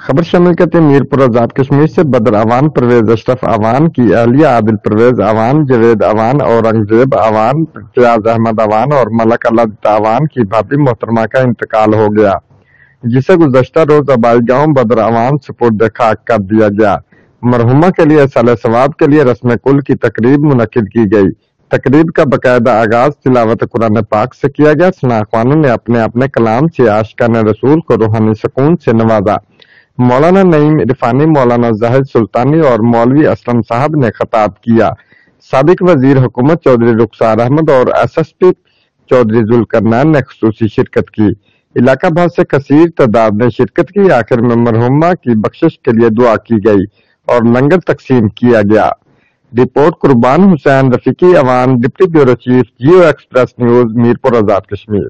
खबर शामिल करते हैं मीरपुर आजाद कश्मीर से। बदर अवान, परवेज अशरफ अवान की अहलिया आदिल परवेज अवान, जवेद अवान, औरंगजेब अवान, फयाज अहमद अवान और मलक अल्लाह अवान की भाभी मोहतरमा का इंतकाल हो गया, जिसे गुज़श्ता रोज आबाई गांव बदर अवान सुपुर्द खाक कर दिया गया। मरहुमा के लिए साले सवाब के लिए रस्म कुल की तकरीब मुनक्किद की गई। तकरीब का बाकायदा आगाज तिलावत कुरान पाक से किया गया। शनाख्वानों ने अपने अपने कलाम से आशिकान रसूल को रूहानी सुकून से नवाजा। मौलाना नईम इरफानी, मौलाना जाहिद सुल्तानी और मौलवी असलम साहब ने खताब किया। साबिक वजीर हुकूमत चौधरी रुखसार अहमद और SSP चौधरी जुल्करनैन ने खुसूसी शिरकत की। इलाका भर से कसीर तादाद ने शिरकत की। आखिर में मरहुमा की बख्शिश के लिए दुआ की गई और लंगर तकसीम किया गया। Report Qurban Hussain Rafiqi Awan, deputy bureau chief, Geo Express News, Mirpur Azad Kashmir.